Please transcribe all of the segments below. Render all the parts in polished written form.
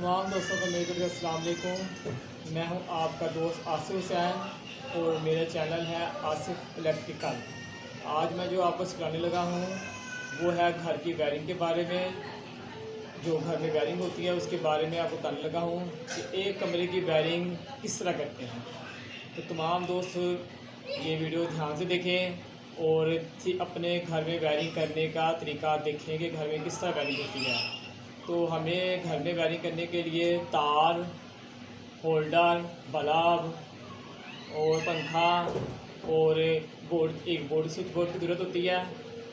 तमाम दोस्तों को मेरी तरफ से अस्सलाम वालेकुम। मैं हूं आपका दोस्त आसिफ हुसैन और मेरा चैनल है आसिफ इलेक्ट्रिकल। आज मैं जो आपको सिखाने लगा हूं वो है घर की वायरिंग के बारे में। जो घर में वायरिंग होती है उसके बारे में आपको बताने लगा हूं कि एक कमरे की वायरिंग किस तरह करते हैं। तो तमाम दोस्त ये वीडियो ध्यान से देखें और अपने घर में वायरिंग करने का तरीका देखें कि घर में किस तरह वायरिंग होती है। तो हमें घर में वायरिंग करने के लिए तार, होल्डर, बल्ब और पंखा और एक बोर्ड स्विच बोर्ड की ज़रूरत होती है।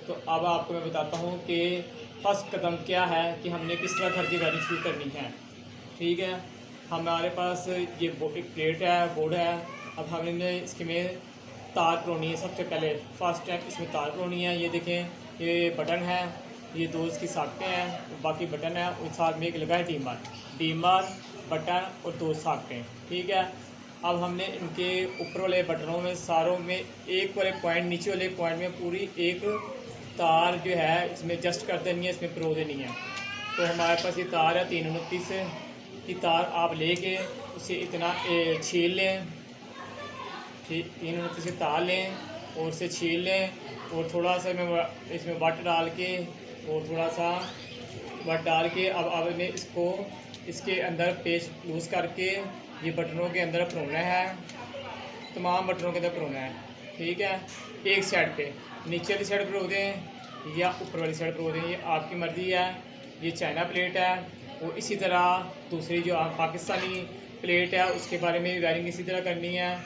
तो अब आपको मैं बताता हूँ कि फर्स्ट कदम क्या है कि हमने किस तरह घर की वायरिंग शुरू करनी है। ठीक है, हमारे पास ये एक प्लेट है, बोर्ड है। अब हमने इसके में तार परोनी है। सबसे पहले फर्स्ट स्टेप इसमें तार परोनी है। ये देखें, ये बटन है, ये दो इसकी साकटें हैं, बाकी बटन है और साथ में एक लगा है डीमर बटन और दो साकटें। ठीक है, अब हमने इनके ऊपर वाले बटनों में सारों में एक वाले पॉइंट, नीचे वाले पॉइंट में पूरी एक तार जो है इसमें जस्ट कर देनी है, इसमें परो देनी है। तो हमारे पास ये तार है 329 की तार। आप लेके उसे इतना छील लें, 329 की तार लें और उसे छील लें और थोड़ा सा इसमें वट डाल के और थोड़ा सा वट डाल के अब ने इसको इसके अंदर पेच लूज़ करके ये बटनों के अंदर परोना है, तमाम बटनों के अंदर परोना है। ठीक है, एक साइड पे नीचे वाली साइड पर दें या ऊपर वाली साइड पर दें, ये आपकी मर्ज़ी है। ये चाइना प्लेट है और इसी तरह दूसरी जो पाकिस्तानी प्लेट है उसके बारे में वायरिंग इसी तरह करनी है।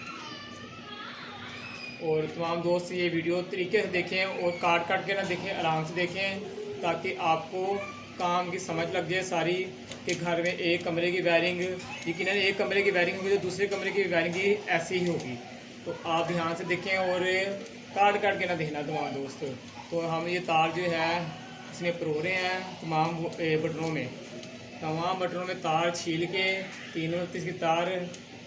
और तमाम दोस्त ये वीडियो तरीके से देखें और काट के ना देखें, आराम से देखें ताकि आपको काम की समझ लग जाए सारी कि घर में एक कमरे की वायरिंग, यकीनन एक कमरे की वायरिंग होगी तो दूसरे कमरे की वायरिंग भी ऐसी ही होगी। तो आप ध्यान से देखें और काट के ना देखना तमाम दोस्त। तो हम ये तार जो है इसमें परो रहे हैं तमाम बटनों में तार छील के 329 की तार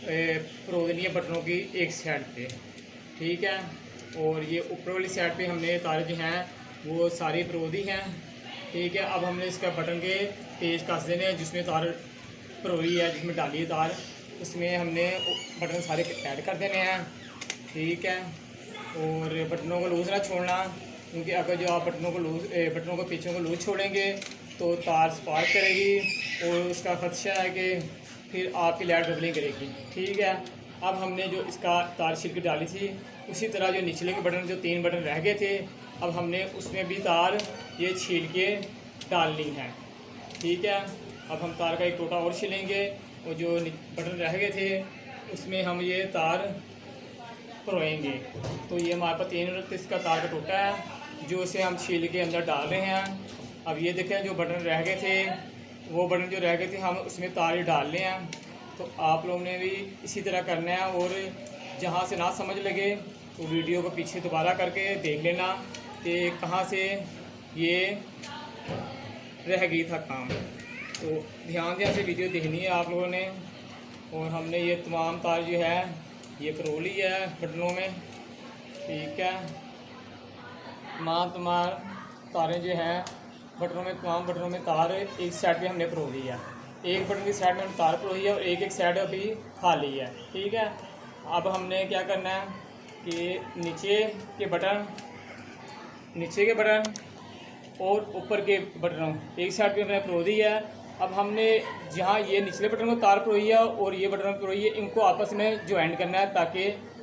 परो देनी है बटनों की एक साइड पे। ठीक है, और ये ऊपर वाली साइड पे हमने तार जो हैं वो सारी परो दी हैं। ठीक है, अब हमने इसका बटन के पेज कस देने हैं जिसमें तार परोई है, जिसमें डाली है तार, उसमें हमने बटन सारे ऐड कर देने हैं। ठीक है, और बटनों को लूज़ ना छोड़ना, क्योंकि अगर जो आप बटनों को पीछे को लूज़ छोड़ेंगे तो तार स्पार्क करेगी और उसका खदशा है कि फिर आपकी लाइट बबलिंग करेगी। ठीक है, अब हमने जो इसका तार छिल के डाली थी उसी तरह जो निचले के बटन, जो 3 बटन रह गए थे, अब हमने उसमें भी तार ये छील के डालनी है। ठीक है, अब हम तार का एक टोटा और छिलेंगे और जो बटन रह गए थे उसमें हम ये तार परोएंगे। तो ये हमारे पास 329 का तार का टोटा है जो इसे हम छील के अंदर डाल रहे हैं। अब ये देखें, जो बटन रह गए थे वो बटन जो रह गए थे हम उसमें तार डाल रहे हैं। तो आप लोगों ने भी इसी तरह करना है और जहाँ से ना समझ लगे तो वीडियो को पीछे दोबारा करके देख लेना कि कहाँ से ये रह गई था काम। तो ध्यान से वीडियो देखनी है आप लोगों ने। और हमने ये तमाम तार जो है ये परो ली है बटनों में। ठीक है, तमाम तारें जो हैं तमाम बटनों में तार एक साइड पे हमने परो ली है। एक बटन की साइड में हमने तार परोई है और एक साइड अभी खाली है। ठीक है, अब हमने क्या करना है कि नीचे के बटन और ऊपर के बटनों एक साइड पे हमने परो दी है। अब हमने जहाँ ये निचले बटन को तार परोई है और ये बटन परोई है, इनको आपस में ज्वाइन करना है ताकि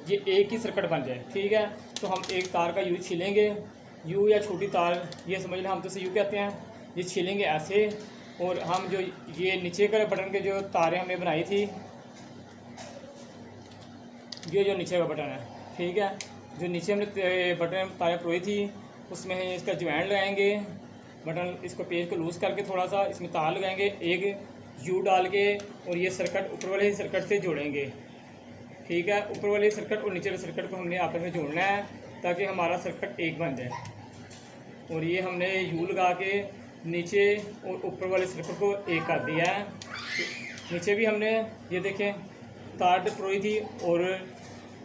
ये एक ही सर्किट बन जाए। ठीक है, तो हम एक तार का यू छीलेंगे, यू या छोटी तार ये समझ लें, हम तो इसे यू कहते हैं। ये छीलेंगे ऐसे और हम जो ये नीचे के बटन के जो तारें हमने बनाई थी, ये जो नीचे का बटन है, ठीक है, जो नीचे हमने बटन तारें परोई थी उसमें इसका ज्वाइन लगाएंगे। बटन इसको पेज को लूज़ करके थोड़ा सा इसमें तार लगाएंगे, एक यू डाल के, और ये सर्किट ऊपर वाले सर्किट से जोड़ेंगे। ठीक है, ऊपर वाले सर्किट और नीचे वाले सर्किट को हमने आपस में जोड़ना है ताकि हमारा सर्किट एक बन जाए। और ये हमने यू लगा के नीचे और ऊपर वाले सर्किट को एक कर दिया है। नीचे भी हमने ये देखें तार परोई थी और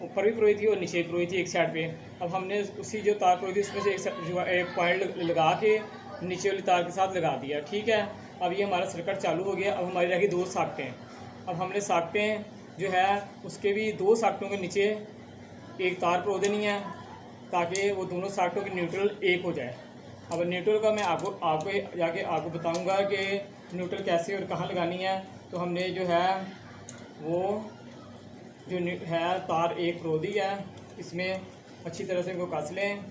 ऊपर भी परोई थी और नीचे भी परोई थी एक साइड पे। अब हमने उसी जो तार परोई थी उसमें से एक पॉइंट लगा के नीचे वाली तार के साथ लगा दिया। ठीक है, अब ये हमारा सर्किट चालू हो गया। अब हमारी रह गई 2 साकटें। अब हमने साकटें जो है उसके भी 2 साकटों के नीचे एक तार परो देनी है ताकि वो दोनों साकटों की न्यूट्रल एक हो जाए। अब न्यूट्रल का मैं आपको जाके आपको बताऊंगा कि न्यूट्रल कैसे और कहाँ लगानी है। तो हमने जो है वो जो है तार एक परो दी है, इसमें अच्छी तरह से इनको कस लें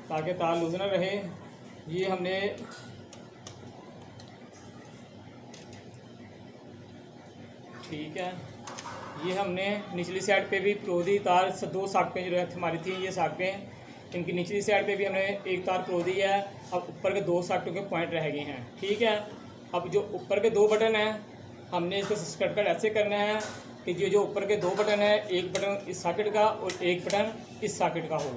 ताकि तार लूज ना रहे। ये हमने ठीक है, ये हमने निचली साइड पे भी परो दी तार। 2 साकटें जो हमारी थी ये साकटें, इनकी निचली साइड पे भी हमने एक तार परो दी है। अब ऊपर के 2 साकटों के पॉइंट रह गए हैं। ठीक है, अब जो ऊपर के 2 बटन हैं हमने इसको सर्किट ऐसे करना है कि जो ऊपर के 2 बटन है, एक बटन इस सॉकेट का और एक बटन इस सॉकेट का हो।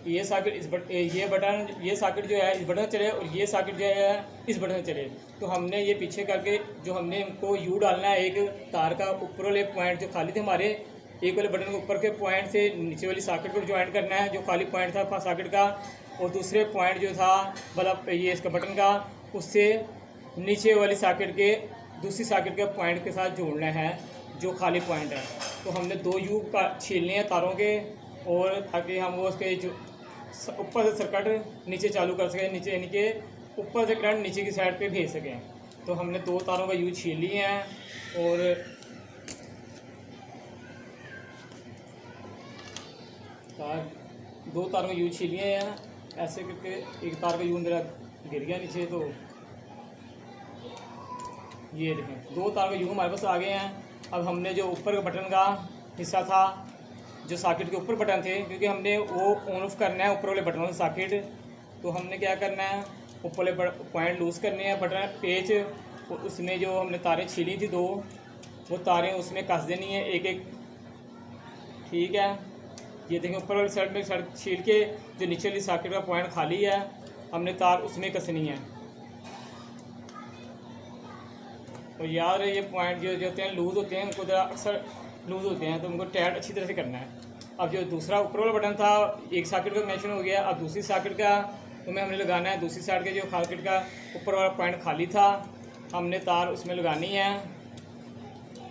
ये सॉकेट ये सॉकेट जो है इस बटन से चले और ये सॉकेट जो है इस बटन से चले। तो हमने ये पीछे करके जो हमने इनको यू डालना है, एक तार का ऊपर वाले पॉइंट जो खाली थे हमारे, एक वाले बटन के ऊपर के पॉइंट से नीचे वाली सॉकेट को ज्वाइन करना है जो खाली पॉइंट था सॉकेट का, और दूसरे पॉइंट जो था मतलब ये इसका बटन का, उससे नीचे वाली सॉकेट के दूसरी सॉकेट के पॉइंट के साथ जोड़ना है जो खाली पॉइंट है। तो हमने 2 यू का छीलने हैं तारों के, और ताकि हम वो उसके जो ऊपर से सर्किट नीचे चालू कर सकें, नीचे यानी कि ऊपर से करंट नीचे की साइड पे भेज सकें। तो हमने 2 तारों का यू छील लिए हैं और दो तारों का यू छील लिए हैं ऐसे करके। एक तार का यू मेरा गिर गया नीचे, तो ये देखें 2 तार का यू हमारे पास आ गए हैं। अब हमने जो ऊपर के बटन का हिस्सा था, जो सॉकेट के ऊपर बटन थे, क्योंकि हमने वो ऑन ऑफ करना है ऊपर वाले बटनों से सॉकेट, तो हमने क्या करना है ऊपर वाले पॉइंट लूज़ करने हैं बटन पेच, और उसमें जो हमने तारें छीली थी 2, वो तारें उसमें कस देनी है एक एक। ठीक है, ये देखें ऊपर वाली साइड में छील के जो नीचे वाली सॉकेट का पॉइंट खाली है हमने तार उसमें कसनी है। और यार ये पॉइंट जो होते हैं लूज़ होते हैं, उनको ज़रा अक्सर लूज़ होते हैं, तो उनको टाइट अच्छी तरह से करना है। अब जो दूसरा ऊपर वाला बटन था एक सॉकेट का कनेक्शन हो गया, अब दूसरी सॉकेट का तुम्हें हमने लगाना है। दूसरी साइड के जो सॉकेट का ऊपर वाला पॉइंट खाली था हमने तार उसमें लगानी है,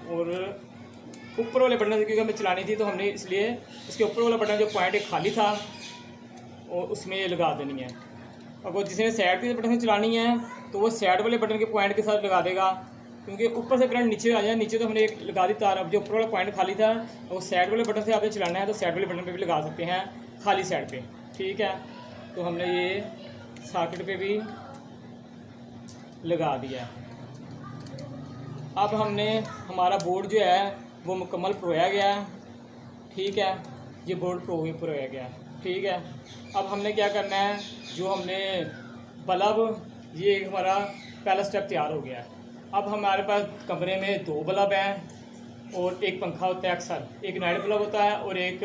और ऊपर वाले बटन क्योंकि हमें चलानी थी तो हमने इसलिए इसके ऊपर वाला बटन जो पॉइंट एक खाली था और उसमें ये लगा देनी है। अब वो जिसने साइड के बटन से चलानी है तो वो साइड वाले बटन के पॉइंट के साथ लगा देगा, क्योंकि ऊपर से करंट नीचे आ जाए। नीचे तो हमने एक लगा दी तार, अब जो ऊपर वाला पॉइंट खाली था वो साइड वाले बटन से आपने चलाना है तो साइड वाले बटन पे भी लगा सकते हैं खाली साइड पे। ठीक है, तो हमने ये सॉकेट पे भी लगा दिया। अब हमने हमारा बोर्ड जो है वो मुकम्मल परोया गया। ठीक है, ये बोर्ड परोया गया। ठीक है, अब हमने क्या करना है, जो हमने बल्ब, ये हमारा पहला स्टेप तैयार हो गया। अब हमारे पास कमरे में 2 बल्ब हैं और एक पंखा होता है, अक्सर एक नाइट बल्ब होता है और एक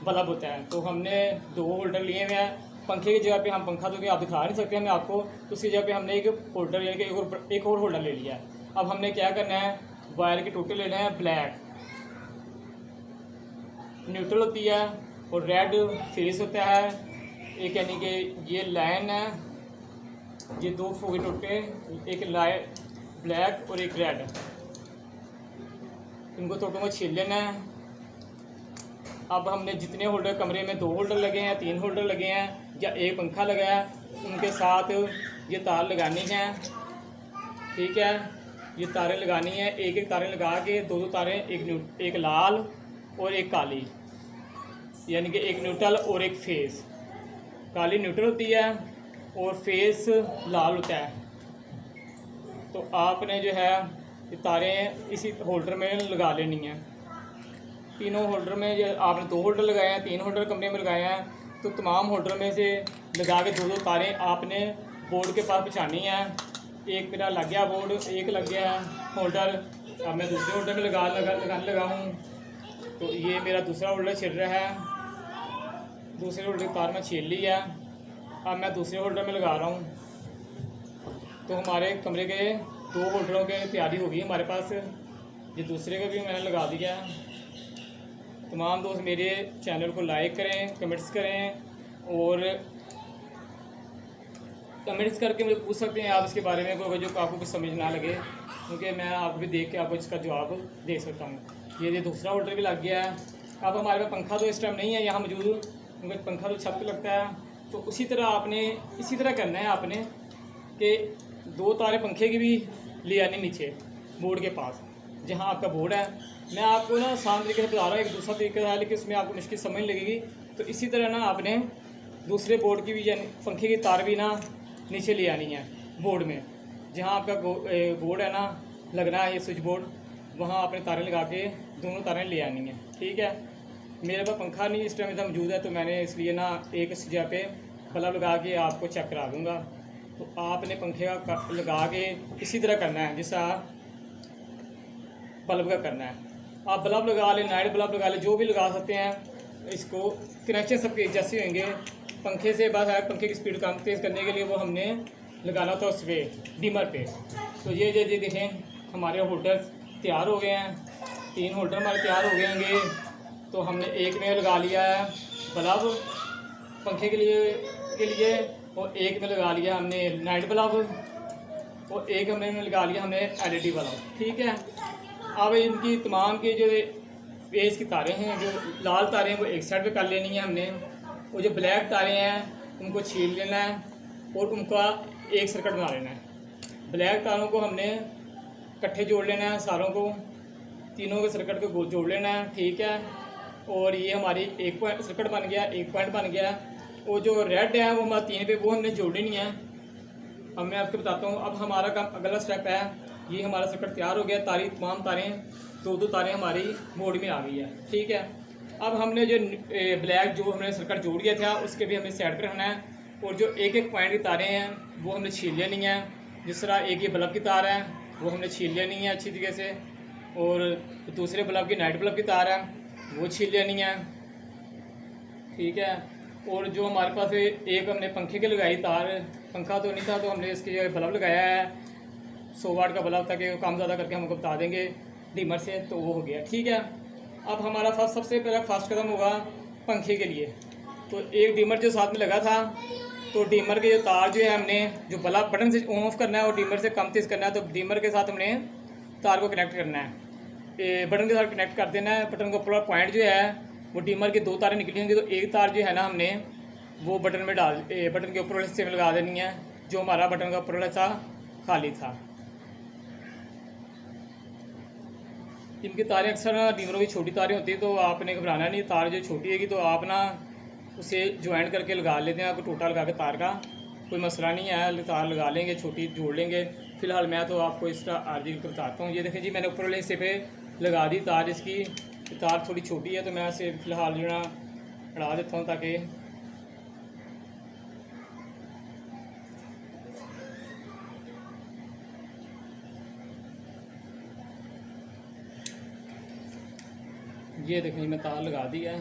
बल्ब होता है। तो हमने 2 होल्डर लिए हुए हैं। पंखे की जगह पे हम पंखा तो आप दिखा नहीं सकते हमें आपको, तो उसकी जगह पे हमने एक होल्डर यानी कि एक और होल्डर ले लिया है। अब हमने क्या करना है, वायर के टोटे लेने हैं ब्लैक, न्यूट्रल होती है और रेड फेस होता है एक, यानी कि ये लाइन है, ये 2 फोगे टोटे, एक लाइट ब्लैक और एक रेड, इनको टोटों को छील लेना है। अब हमने जितने होल्डर कमरे में 2 होल्डर लगे हैं, 3 होल्डर लगे हैं या एक पंखा लगा है, उनके साथ ये तार लगानी है। ठीक है, ये तारें लगानी है, एक एक तारें लगा के 2 तारें, एक लाल और एक काली, यानी कि एक न्यूट्रल और एक फेस। काली न्यूट्रल होती है और फेस लाल होता है। तो आपने जो है ये तारें इसी होल्डर में लगा लेनी है। तीनों होल्डर में जो आपने 2 होल्डर लगाए हैं, 3 होल्डर कमरे में लगाए हैं, तो तमाम होल्डर में से लगा के 2-2 तारें आपने बोर्ड के पास बिछानी है। एक मेरा लग गया बोर्ड, एक लग गया होल्डर। अब मैं दूसरे होल्डर में लगाने लगा हूँ, तो ये मेरा दूसरा होल्डर छिल रहा है। दूसरे होल्डर की तार में छील ली है, अब मैं दूसरे होल्डर में लगा रहा हूँ। तो हमारे कमरे के 2 होल्डरों की तैयारी हो गई हमारे पास। ये दूसरे का भी मैंने लगा दिया। तमाम दोस्त मेरे चैनल को लाइक करें, कमेंट्स करें और कमेंट्स करके मुझे पूछ सकते हैं आप इसके बारे में, कोई जो आपको कुछ समझ ना लगे, क्योंकि मैं आपको भी देख के आपको इसका जवाब दे सकता हूँ। ये दूसरा होल्डर भी लग गया है। अब हमारे पास पंखा तो इस टाइम नहीं है यहाँ मौजूद, क्योंकि पंखा तो छत पे लगता है। तो उसी तरह आपने इसी तरह करना है आपने कि 2 तारे पंखे की भी ले आनी नीचे बोर्ड के पास जहाँ आपका बोर्ड है। मैं आपको ना आसान तरीके से बता रहा हूँ, एक दूसरा तरीका है लेकिन इसमें आपको मुश्किल समझ लगेगी। तो इसी तरह ना आपने दूसरे बोर्ड की भी यानी पंखे की तार भी ना नीचे ले आनी है बोर्ड में, जहाँ आपका बोर्ड है ना लगना है, ये स्विच बोर्ड, वहाँ आपने तारें लगा के दोनों तारें ले आनी है। ठीक है, मेरे पास पंखा नहीं इस टाइम इतना मौजूद है, तो मैंने इसलिए ना एक जगह पे बल्ब लगा के आपको चेक करा दूँगा। तो आपने पंखे का लगा के इसी तरह करना है जैसा बल्ब का करना है। आप बल्ब लगा लें, नाइट बल्ब लगा लें, जो भी लगा सकते हैं। इसको कनेक्शन सबके जैसे होंगे। पंखे से बस है पंखे की स्पीड कम तेज़ करने के लिए वो हमने लगाना था उस पर डिमर पे। तो ये देखें हमारे होल्डर तैयार हो गए हैं, 3 होल्डर हमारे तैयार हो गए होंगे। तो हमने एक में लगा लिया है बल्ब पंखे के लिए और एक में लगा लिया हमने नाइट बल्ब और एक हमने लगा लिया हमने LED बल्ब। ठीक है, अब इनकी तमाम की जो फेस की तारें हैं, जो लाल तारें हैं वो एक साइड पे कर लेनी है हमने, और जो ब्लैक तारें हैं उनको छील लेना है और उनका एक सर्किट बना लेना है। ब्लैक तारों को हमने इकट्ठे जोड़ लेना है, सारों को, तीनों के सर्किट को जोड़ लेना है। ठीक है, और ये हमारी एक पॉइंट सर्किट बन गया, एक पॉइंट बन गया। और जो रेड है वो हमारा 3 पे, वो हमने जोड़नी नहीं है। अब मैं आपको बताता हूँ। अब हमारा काम अगला स्टेप है, ये हमारा सर्किट तैयार हो गया, तमाम तारें 2-2 तारें हमारी बोर्ड में आ गई है। ठीक है, अब हमने जो ब्लैक जो हमने सर्किट जोड़ दिया था उसके भी हमें साइड पर रखना है, और जो एक एक पॉइंट की तारें हैं वो हमने छील लेनी है। जिस तरह एक ये बल्ब की तार है वो हमने छील लेनी है अच्छी तरीके से, और दूसरे बल्ब की नाइट बल्ब की तार है वो छील लेनी है। ठीक है, और जो हमारे पास एक हमने पंखे के लगाई तार, पंखा तो नहीं था तो हमने इसके बल्ब लगाया है 100 वाट का बल्ब, ताकि काम ज़्यादा करके हमको बता देंगे डिमर से, तो वो हो गया। ठीक है, अब हमारा सबसे पहला फास्ट कदम होगा पंखे के लिए। तो एक डिमर जो साथ में लगा था, तो डिमर के जो तार जो है हमने जो बल्ब बटन से ऑन ऑफ करना है और डिमर से कम तेज़ करना है, तो डिमर के साथ हमने तार को कनेक्ट करना है, बटन के साथ कनेक्ट कर देना है। बटन का पूरा पॉइंट जो है वो डिमर की 2 तारें निकली होंगी, तो एक तार जो है ना हमने वो बटन में बटन के ऊपर वाले हिस्से में लगा देनी है, जो हमारा बटन का ऊपर वाला हिस्सा खाली था। इनकी तारें अक्सर ना डिमरों की छोटी तारें होती है, तो आपने घबराना नहीं। तार जो छोटी है तो आप ना उसे ज्वाइंट करके लगा लेते हैं। आपको टोटा लगा के तार का कोई मसला नहीं है, तार लगा लेंगे, छोटी जोड़ लेंगे। फ़िलहाल मैं तो आपको इसका आरजी बताता हूँ। ये देखें जी, मैंने ऊपर वाले हिस्से पे लगा दी तार। इसकी तार थोड़ी छोटी है तो मैं इसे फ़िलहाल जो ना अड़ा देता हूँ, ताकि ये देखें मैं तार लगा दी है।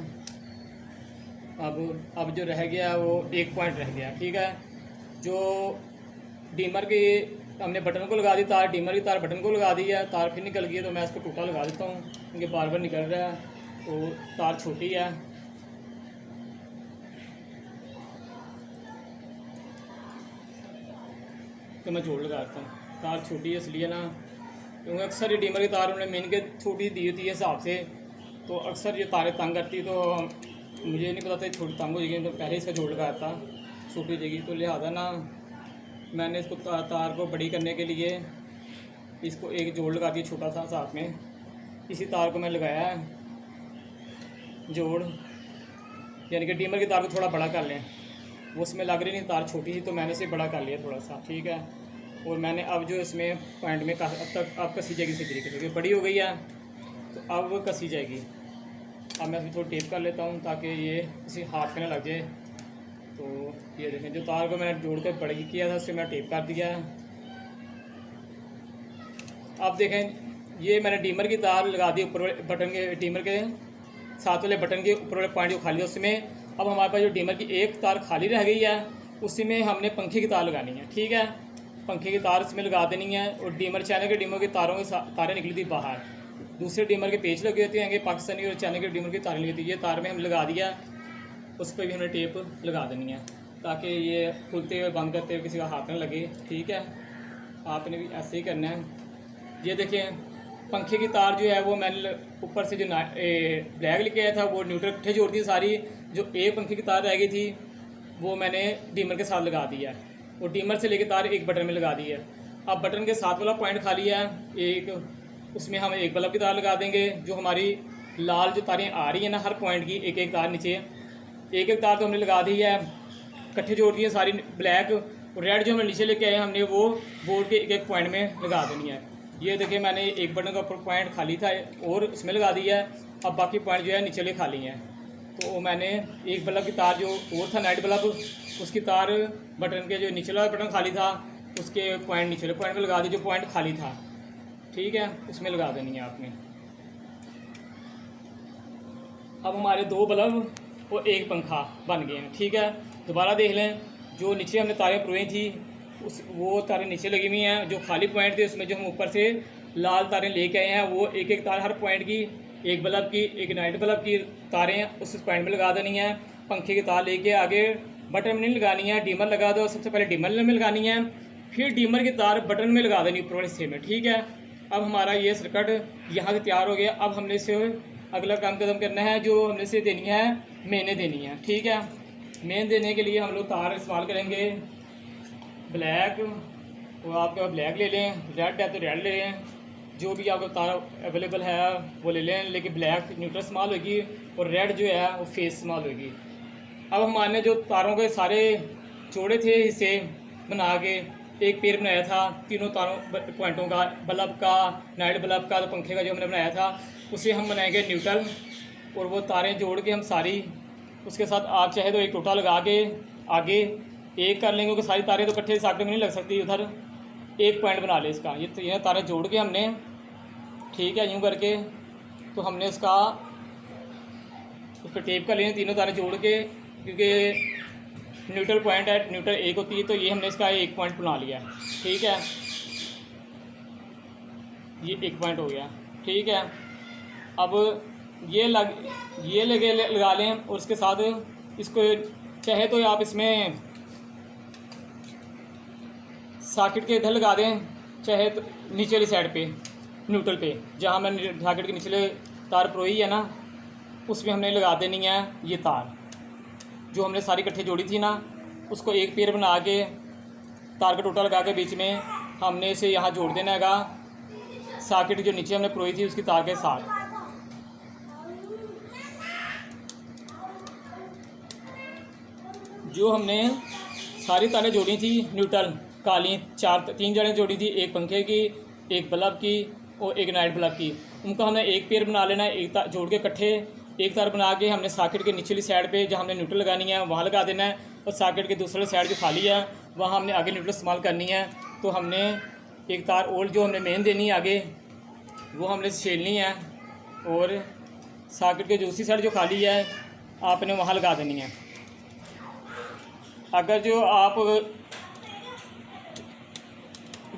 अब जो रह गया वो एक पॉइंट रह गया। ठीक है, जो डिमर के हमने बटन को लगा दी तार, डिमर की तार बटन को लगा दी है, तार फिर निकल गई है, तो मैं इसको टूटा लगा देता हूँ क्योंकि बार बार निकल रहा है, तो तार छोटी है। तो मैं जोड़ लगाता हूँ, तार छोटी है इसलिए ना, क्योंकि अक्सर ये डिमर की तार उन्होंने मेन के छोटी दी होती है हिसाब से, तो अक्सर ये तारें तंग करती, तो मुझे नहीं पता था छोटी तंग हो जाएगी, तो पहले इसका जोड़ लगाया था छोटी जगह। तो लिहाजा ना मैंने इसको तार को बड़ी करने के लिए इसको एक जोड़ लगा दिया छोटा सा साथ में। इसी तार को मैं लगाया है जोड़, यानी कि डिमर की तार को थोड़ा बड़ा कर लें, वो उसमें लग रही नहीं, तार छोटी थी तो मैंने इसे बड़ा कर लिया थोड़ा सा। ठीक है, और मैंने अब जो इसमें पॉइंट में अब कसी जाएगी इसी तरीके से, बड़ी हो गई है तो अब कसी जाएगी। अब मैं इसमें थोड़ा टेप कर लेता हूँ ताकि ये किसी हाथ में ना लग जाए। तो ये देखें, जो तार को मैंने जोड़ कर बड़ी किया था उससे मैं टेप कर दिया है। अब देखें, ये मैंने डिमर की तार लगा दी ऊपर वाले बटन के, डिमर के साथ वाले बटन के ऊपर वाले पॉइंट जो खाली है उसमें। अब हमारे पास जो डिमर की एक तार खाली रह गई है उसी में हमने पंखे की तार लगानी है। ठीक है, पंखे की तार इसमें लगा देनी है, और डिमर चैनल के डिमर की तारों की तारें निकली थी बाहर, दूसरे डिमर के पेच लगे होते हैं, पाकिस्तानी और चैनल के डिमर की तारें लगी थी। ये तार में हम लगा दिया, उस पर भी हमने टेप लगा देनी है। ताकि ये खुलते हुए बंद करते हुए किसी का हाथ न लगे। ठीक है, आपने भी ऐसे ही करना है। ये देखें, पंखे की तार जो है वो मैंने ऊपर से जो ब्लैक लेके आया था वो न्यूट्रल इकट्ठे जोड़ दी सारी। जो एक पंखे की तार रह गई थी वो मैंने डीमर के साथ लगा दिया है, और डीमर से लेके तार एक बटन में लगा दी है। अब बटन के साथ वाला पॉइंट खाली है एक, उसमें हम एक बल्ब की तार लगा देंगे। जो हमारी लाल जो तारें आ रही है ना, हर पॉइंट की एक एक तार नीचे, एक एक तार तो हमने लगा दी है, इकट्ठे जोड़ दिए सारी। ब्लैक और रेड जो हमने नीचे लेके आए हमने वो बोर्ड के एक एक पॉइंट में लगा देनी है। ये देखिए, मैंने एक बटन का ऊपर पॉइंट खाली था और उसमें लगा दिया है। अब बाकी पॉइंट जो है नीचे खाली हैं। तो मैंने एक बल्ब की तार जो और था नाइट बल्ब, उसकी तार बटन के जो नीचे वाला बटन खाली था उसके पॉइंट नीचे पॉइंट में लगा दी, जो पॉइंट खाली था। ठीक है, उसमें लगा देनी है आपने। अब हमारे दो बल्ब और एक पंखा बन गए हैं। ठीक है, दोबारा देख लें, जो नीचे हमने तारें परोई थी वो तारें नीचे लगी हुई हैं। जो खाली पॉइंट थे उसमें जो हम ऊपर से लाल तारें लेके आए हैं वो एक एक तार हर पॉइंट की, एक बल्ब की, एक नाइट बल्ब की तारें उस पॉइंट में लगा देनी है। पंखे की तार लेके आगे बटन में नहीं लगानी है, डीमर लगा दो। सबसे पहले डीमर में लगानी है, फिर डीमर की तार बटन में लगा देनी ऊपर वाले हिस्से में। ठीक है, अब हमारा ये सर्किट यहाँ से तैयार हो गया। अब हमने इसे अगला काम कदम करना है, जो हमने इसे देनी है मेने देनी है। ठीक है, मेन देने के लिए हम लोग तार इस्तेमाल करेंगे ब्लैक, वो आपके पास ब्लैक ले लें, रेड है तो रेड ले लें, जो भी आपको तार अवेलेबल है वो ले लें। लेकिन ब्लैक न्यूट्रल इस्तेमाल होगी और रेड जो है वो फेस इस्तेमाल होगी। अब हमारे जो तारों के सारे जोड़े थे हिस्से बना के एक पेड़ बनाया था, तीनों तारों पॉइंटों का, बल्ब का, नाइट बल्ब का, तो पंखे का जो हमने बनाया था उसे हम बनाएंगे न्यूट्रल। और वो तारें जोड़ के हम सारी, उसके साथ आप चाहे तो एक टोटा लगा के आगे एक कर लेंगे, क्योंकि सारी तारें तो इकट्ठे साथ में नहीं लग सकती। उधर एक पॉइंट बना ले इसका, ये तारें जोड़ के हमने, ठीक है, यूँ करके तो हमने उसका उस पर टेप कर लेंगे तीनों तारें जोड़ के, क्योंकि न्यूट्रल पॉइंट है, न्यूट्रल एक होती है, तो ये हमने इसका एक पॉइंट बना लिया। ठीक है, ये एक पॉइंट हो गया। ठीक है, अब ये लगा लें, और उसके साथ इसको चाहे तो आप इसमें सॉकेट के इधर लगा दें, चाहे तो नीचे वाली साइड पे न्यूट्रल पे, जहाँ मैंने सॉकेट के निचले तार परोई है ना, उसमें हमने लगा देनी है ये तार जो हमने सारी इकट्ठे जोड़ी थी ना, उसको एक पेड़ बना के तार का टोटा लगा के बीच में हमने इसे यहाँ जोड़ देना हैगा सॉकेट जो नीचे हमने परोई थी उसकी तार के साथ। जो हमने सारी तारें जोड़ी थी न्यूट्रल काली, तीन जड़ें जोड़ी थी, एक पंखे की, एक बल्ब की और एक नाइट बल्ब की, उनका हमने एक पेड़ बना लेना है, एक तार जोड़ के इकट्ठे एक तार बना के हमने सॉकेट के निचली साइड पे जहाँ हमने न्यूट्रल लगानी है वहाँ लगा देना है, और सॉकेट के दूसरे साइड जो खाली है वहाँ हमने आगे न्यूट्रल इस्तेमाल करनी है। तो हमने एक तार और जो हमने मेन देनी है आगे वो हमने छेलनी है, और सॉकेट के दूसरी साइड जो खाली है आपने वहाँ लगा देनी है। अगर जो आप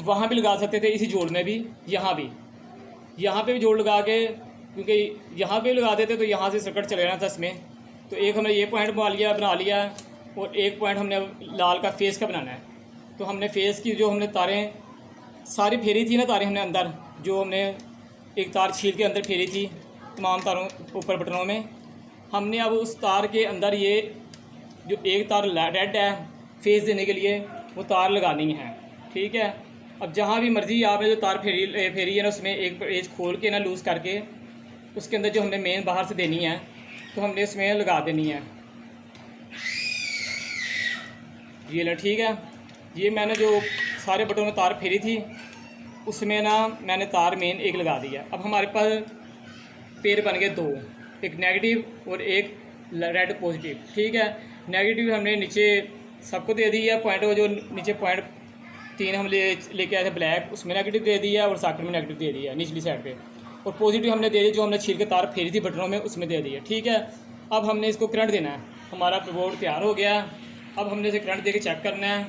वहाँ भी लगा सकते थे इसी जोड़ में भी, यहाँ पे भी जोड़ लगा के, क्योंकि यहाँ पे लगा देते तो यहाँ से सर्किट चले जाना था इसमें। तो एक हमने ये पॉइंट बना लिया और एक पॉइंट हमने लाल का फेस का बनाना है। तो हमने फेस की जो हमने तारें सारी फेरी थी ना, तारें हमने अंदर जो हमने एक तार छील के अंदर फेरी थी तमाम तारों ऊपर बटनों में, हमने अब उस तार के अंदर ये जो एक तार रेड है फेस देने के लिए वो तार लगानी है। ठीक है, अब जहाँ भी मर्ज़ी आपने जो तार फेरी है ना उसमें एक पेज खोल के ना लूज़ करके उसके अंदर जो हमने मेन बाहर से देनी है तो हमने इसमें लगा देनी है ये ना। ठीक है, ये मैंने जो सारे बटनों में तार फेरी थी उसमें ना मैंने तार मेन एक लगा दिया। अब हमारे पास पेड़ बन गए दो, एक नेगेटिव और एक रेड पॉजिटिव। ठीक है, नेगेटिव हमने नीचे सबको दे दी है, पॉइंट जो नीचे पॉइंट तीन हम लेके आए थे ब्लैक, उसमें नेगेटिव दे दिया और सॉकेट में नेगेटिव दे दिया निचली साइड पे, और पॉजिटिव हमने दे दी जो हमने छील के तार फेरी थी बटनों में उसमें दे दी है। ठीक है, अब हमने इसको करंट देना है। हमारा बोर्ड तैयार हो गया, अब हमने इसे करंट दे के चेक करना है।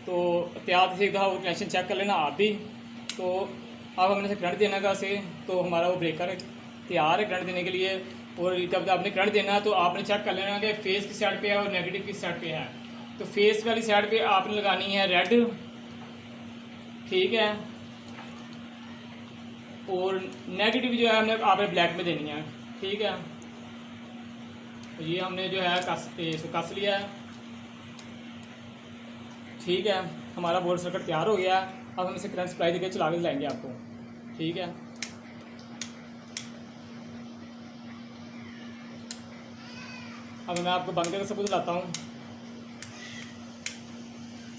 तो तैयार से एक दफ़ा वो कनेक्शन चेक कर लेना आप भी। तो अब हमने इसे करंट देना का से, तो हमारा वो ब्रेकर तैयार है करंट देने के लिए। और जब आपने करंट देना है तो आपने चेक कर लेना कि फेस की साइड पे है और नेगेटिव की साइड पे है। तो फेस वाली साइड पे आपने लगानी है रेड, ठीक है, और नेगेटिव जो है हमने आपने ब्लैक में देनी है, ठीक है। ये हमने जो है कस लिया है, ठीक है। हमारा बोर्ड सर्किट तैयार हो गया। अब हम इसे करंट सप्लाई देकर चला के दिलाएंगे आपको, ठीक है। अब मैं आपको बंद करके सब कुछ दिलाता हूँ।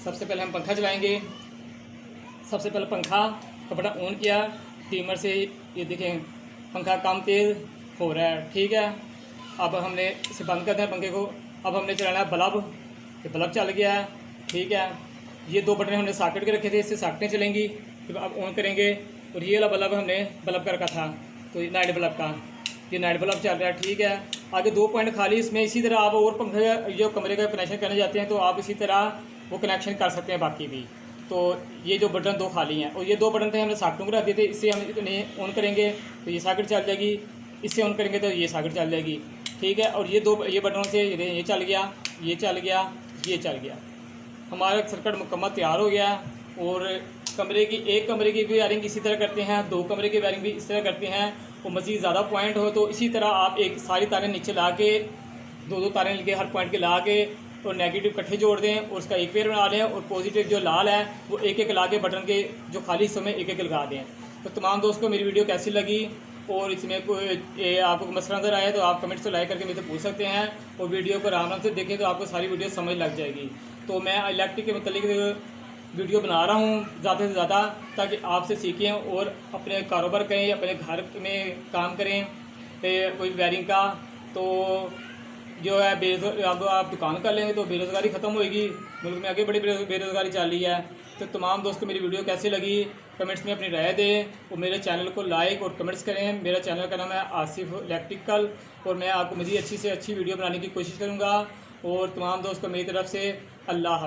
सबसे पहले हम पंखा चलाएंगे। सबसे पहले पंखा का बटन ऑन किया, टीमर से ये देखें पंखा कम तेज़ हो रहा है, ठीक है। अब हमने इसे बंद कर दिया पंखे को। अब हमने चलाना है बल्ब, ये बल्ब चल गया है, ठीक है। ये दो बटन हमने सॉकेट के रखे थे, इससे सॉकेटें चलेंगी। फिर अब ऑन करेंगे, और ये वाला बल्ब हमने बल्ब का रखा था, तो ये नाइट बल्ब का, ये नाइट बल्ब चल रहा है, ठीक है। आगे 2 पॉइंट खाली इसमें। इसी तरह आप और पंखे जो कमरे का कनेक्शन करने जाते हैं तो आप इसी तरह वो कनेक्शन कर सकते हैं बाकी भी। तो ये जो बटन 2 खाली हैं, और ये 2 बटन थे हमने सॉकेटों को रख दिए थे। इससे हम इन्हें ऑन करेंगे तो ये सॉकेट चल जाएगी, इससे ऑन करेंगे तो ये सॉकेट चल जाएगी, ठीक है। और ये बटनों से ये चल गया, ये चल गया, ये चल गया। हमारा सर्किट मुकम्मल तैयार हो गया। और एक कमरे की भी वायरिंग इसी तरह करते हैं, 2 कमरे की वायरिंग भी इस तरह करते हैं। और मज़ीद ज़्यादा पॉइंट हो तो इसी तरह आप एक सारी तारें नीचे ला के 2-2 तारें लेके हर पॉइंट के ला के और नेगेटिव इकट्ठे जोड़ दें और उसका एक पेयर बना लें, और पॉजिटिव जो लाल है वो एक एक ला के बटन के जो खाली हिस्सों में एक एक लगा दें। तो तमाम दोस्तों को मेरी वीडियो कैसी लगी और इसमें कोई आपको मसला नज़र आए तो आप कमेंट्स को लाइक करके मुझसे पूछ सकते हैं, और वीडियो को आराम से देखें तो आपको सारी वीडियो समझ लग जाएगी। तो मैं इलेक्ट्रिक के मतलब वीडियो बना रहा हूँ ज़्यादा से ज़्यादा, ताकि आपसे सीखें और अपने कारोबार करें, अपने घर में काम करें कोई वायरिंग का। तो जो है अब आप दुकान कर लेंगे तो बेरोज़गारी ख़त्म होएगी। मुल्क में आगे बड़ी बेरोज़गारी चल रही है। तो तमाम दोस्तों मेरी वीडियो कैसी लगी कमेंट्स में अपनी राय दें, और मेरे चैनल को लाइक और कमेंट्स करें। मेरा चैनल का नाम है आसिफ इलेक्ट्रिकल, और मैं आपको मज़ीद अच्छी से अच्छी वीडियो बनाने की कोशिश करूँगा। और तमाम दोस्तों मेरी तरफ से अल्लाह हाफ़िज़।